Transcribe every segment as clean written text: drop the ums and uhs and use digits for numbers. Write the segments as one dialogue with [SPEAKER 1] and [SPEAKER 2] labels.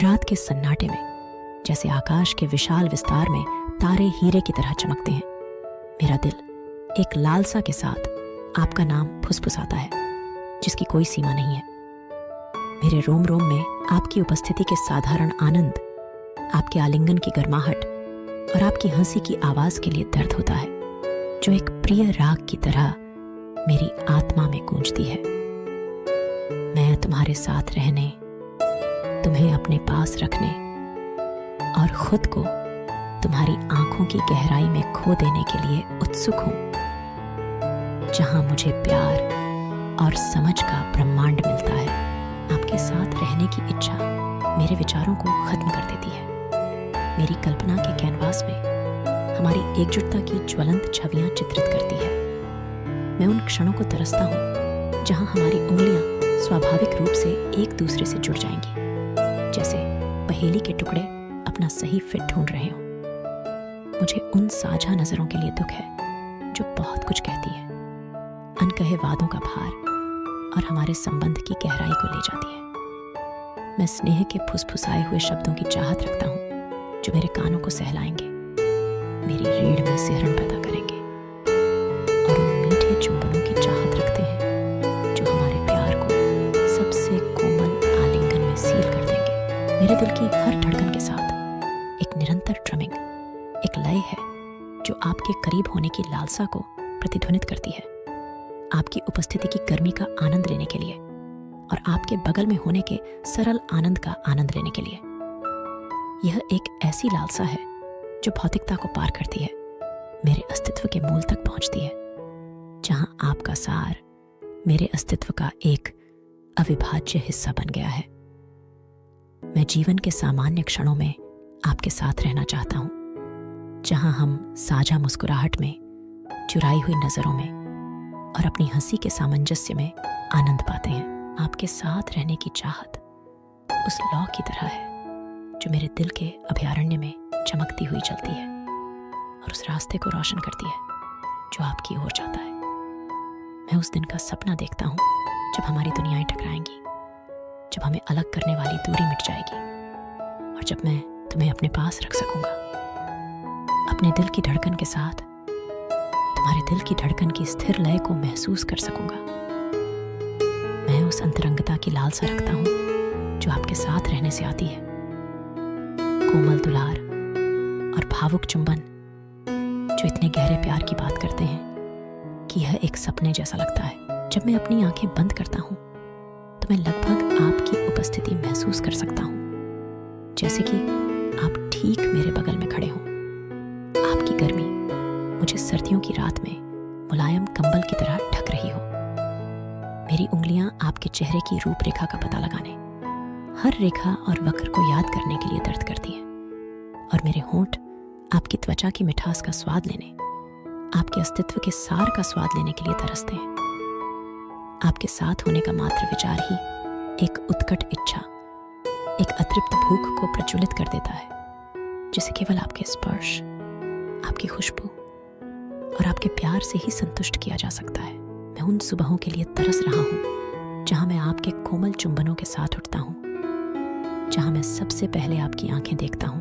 [SPEAKER 1] रात के सन्नाटे में जैसे आकाश के विशाल विस्तार में तारे हीरे की तरह चमकते हैं, मेरा दिल एक लालसा के साथ आपका नाम फुसफुसाता है जिसकी कोई सीमा नहीं है। मेरे रोम रोम में आपकी उपस्थिति के साधारण आनंद, आपके आलिंगन की गर्माहट और आपकी हंसी की आवाज के लिए दर्द होता है जो एक प्रिय राग की तरह मेरी आत्मा में गूंजती है। मैं तुम्हारे साथ रहने, तुम्हें अपने पास रखने और खुद को तुम्हारी आंखों की गहराई में खो देने के लिए उत्सुक हूं, जहां मुझे प्यार और समझ का ब्रह्मांड मिलता है। आपके साथ रहने की इच्छा मेरे विचारों को खत्म कर देती है। मेरी कल्पना के कैनवास में हमारी एकजुटता की ज्वलंत छवियां चित्रित करती है। मैं उन क्षणों को तरसता हूं जहां हमारी उंगलियां स्वाभाविक रूप से एक दूसरे से जुड़ जाएंगी, जैसे पहेली के टुकड़े अपना सही फिट ढूंढ रहे हों। मुझे उन साझा नजरों के लिए दुख है जो बहुत कुछ कहती है, अनकहे वादों का भार और हमारे संबंध की गहराई को ले जाती है। मैं स्नेह के फुसफुसाए हुए शब्दों की चाहत रखता हूं जो मेरे कानों को सहलाएंगे, मेरी रीढ़ में सिहरन पैदा करेंगे और उन मीठे चुंबनों की चाहत रखते हैं जो हमारे प्यार को सबसे कोमल आलिंगन में सील कर देंगे। मेरे दिल की हर धड़कन के साथ एक निरंतर ड्रमिंग, एक लय है जो आपके करीब होने की लालसा को प्रतिध्वनित करती है, आपकी उपस्थिति की गर्मी का आनंद लेने के लिए और आपके बगल में होने के सरल आनंद का आनंद लेने के लिए। यह एक ऐसी लालसा है जो भौतिकता को पार करती है, मेरे अस्तित्व के मूल तक पहुंचती है, जहां आपका सार मेरे अस्तित्व का एक अविभाज्य हिस्सा बन गया है। मैं जीवन के सामान्य क्षणों में आपके साथ रहना चाहता हूं, जहां हम साझा मुस्कुराहट में, चुराई हुई नजरों में और अपनी हंसी के सामंजस्य में आनंद पाते हैं। आपके साथ रहने की चाहत उस लौ की तरह है जो मेरे दिल के अभयारण्य में चमकती हुई चलती है और उस रास्ते को रोशन करती है जो आपकी ओर जाता है। मैं उस दिन का सपना देखता हूं जब हमारी दुनियाएं टकराएंगी, जब हमें अलग करने वाली दूरी मिट जाएगी और जब मैं तुम्हें अपने पास रख सकूंगा, अपने दिल की धड़कन के साथ तुम्हारे दिल की धड़कन की स्थिर लय को महसूस कर सकूंगा। मैं उस अंतरंगता की लालसा रखता हूं जो आपके साथ रहने से आती है, कोमल दुलार और भावुक चुंबन जो इतने गहरे प्यार की बात करते हैं कि यह एक सपने जैसा लगता है। जब मैं अपनी आंखें बंद करता हूं तो मैं लगभग आपकी उपस्थिति महसूस कर सकता हूं, जैसे कि आप ठीक मेरे बगल में खड़े हों। आपकी गर्मी मुझे सर्दियों की रात में मुलायम कंबल की तरह ढक रही हो। मेरी उंगलियां आपके चेहरे की रूपरेखा का पता लगाने, हर रेखा और वक्र को याद करने के लिए दर्द करती है और मेरे होंठ आपकी त्वचा की मिठास का स्वाद लेने, आपके अस्तित्व के सार का स्वाद लेने के लिए तरसते हैं। आपके साथ होने का मात्र विचार ही एक उत्कट इच्छा, एक अतृप्त भूख को प्रज्वलित कर देता है, जिसे केवल आपके स्पर्श, आपकी खुशबू और आपके प्यार से ही संतुष्ट किया जा सकता है। मैं उन सुबहों के लिए तरस रहा हूं जहां मैं आपके कोमल चुंबनों के साथ उठता हूं, जहां मैं सबसे पहले आपकी आंखें देखता हूं,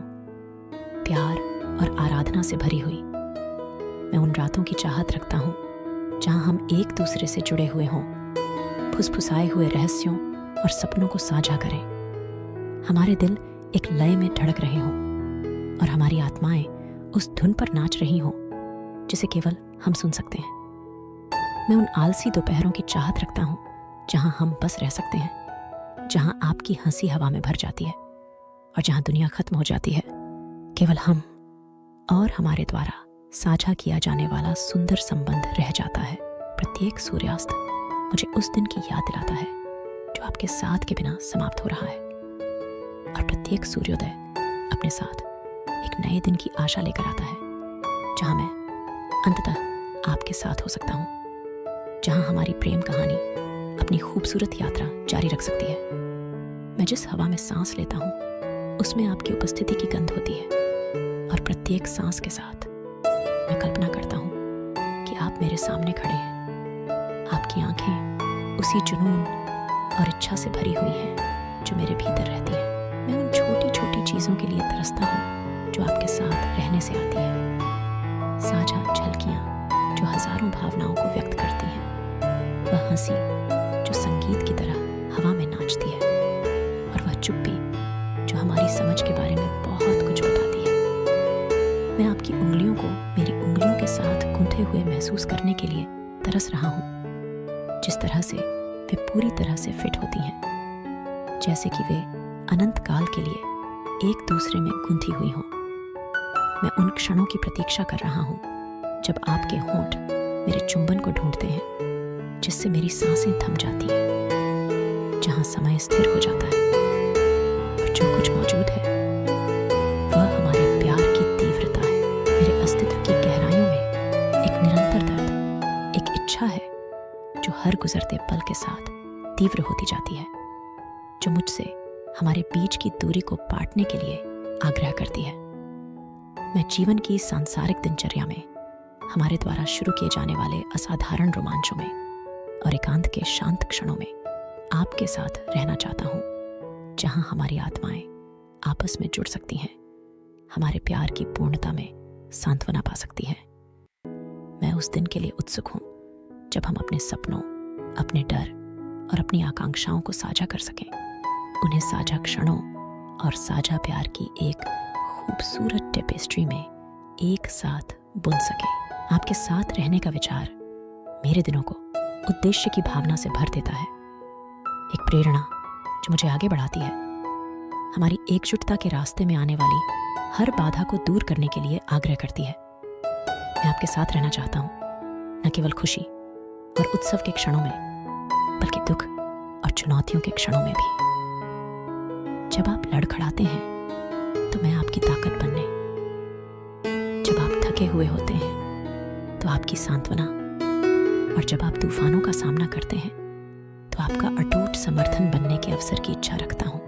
[SPEAKER 1] प्यार और आराधना से भरी हुई। मैं उन रातों की चाहत रखता हूं जहां हम एक दूसरे से जुड़े हुए हों, फुसफुसाए हुए रहस्यों और सपनों को साझा करें। हमारे दिल एक लय में धड़क रहे हों और हमारी आत्माएं उस धुन पर नाच रही हों जिसे केवल हम सुन सकते हैं। मैं उन आलसी दोपहरों की चाहत रखता हूं जहां हम बस रह सकते हैं, जहां आपकी हंसी हवा में भर जाती है और जहां दुनिया खत्म हो जाती है, केवल हम और हमारे द्वारा साझा किया जाने वाला सुंदर संबंध रह जाता है। प्रत्येक सूर्यास्त मुझे उस दिन की याद दिलाता है जो आपके साथ के बिना समाप्त हो रहा है, और प्रत्येक सूर्योदय अपने साथ एक नए दिन की आशा लेकर आता है, जहां मैं अंततः आपके साथ हो सकता हूं, जहां हमारी प्रेम कहानी अपनी खूबसूरत यात्रा जारी रख सकती है। मैं जिस हवा में सांस लेता हूं उसमें आपकी उपस्थिति की गंध होती है, और प्रत्येक सांस के साथ मैं कल्पना करता हूं कि आप मेरे सामने खड़े हैं। आपकी आंखें उसी जुनून और इच्छा से भरी हुई हैं जो मेरे भीतर रहती है। मैं उन छोटी चीज़ों के लिए तरसता हूँ जो आपके साथ रहने से आती है, साझा झलकियाँ जो हजारों भावनाओं को व्यक्त करती हैं, वह हंसी जो संगीत की तरह हवा में नाचती है, और वह चुप्पी जो हमारी समझ के बारे में बहुत कुछ बताती है। मैं आपकी उंगलियों को मेरी उंगलियों के साथ गूंथे हुए महसूस करने के लिए तरस रहा हूँ, जिस तरह से वे पूरी तरह से फिट होती हैं, जैसे कि वे अनंत काल के लिए एक दूसरे में गूंथी हुई हों। मैं उन क्षणों की प्रतीक्षा कर रहा हूँ जब आपके होंठ मेरे चुंबन को ढूंढते हैं, जिससे मेरी सांसें थम जाती हैं, जहाँ समय स्थिर हो जाता है और जो कुछ मौजूद है वह हमारे प्यार की तीव्रता है। मेरे अस्तित्व की गहराइयों में एक निरंतर दर्द, एक इच्छा है जो हर गुजरते पल के साथ तीव्र होती जाती है, जो मुझसे हमारे बीच की दूरी को पाटने के लिए आग्रह करती है। मैं जीवन की सांसारिक दिनचर्या में हमारे द्वारा शुरू किए जाने वाले असाधारण रोमांचों में और एकांत के शांत क्षणों में आपके साथ रहना चाहता हूँ, जहाँ हमारी आत्माएं आपस में जुड़ सकती हैं, हमारे प्यार की पूर्णता में सांत्वना पा सकती हैं। मैं उस दिन के लिए उत्सुक हूँ जब हम अपने सपनों, अपने डर और अपनी आकांक्षाओं को साझा कर सकें, उन्हें साझा क्षणों और साझा प्यार की एक खूबसूरत टेपेस्ट्री में एक साथ बुन सकें। आपके साथ रहने का विचार मेरे दिनों को उद्देश्य की भावना से भर देता है, एक प्रेरणा जो मुझे आगे बढ़ाती है, हमारी एकजुटता के रास्ते में आने वाली हर बाधा को दूर करने के लिए आग्रह करती है। मैं आपके साथ रहना चाहता हूँ, न केवल खुशी और उत्सव के क्षणों में, बल्कि दुख और चुनौतियों के क्षणों में भी। जब आप लड़खड़ाते हैं तो मैं आपकी ताकत बनने, जब आप थके हुए होते हैं तो आपकी सांत्वना, और जब आप तूफानों का सामना करते हैं तो आपका अटूट समर्थन बनने के अवसर की इच्छा रखता हूँ।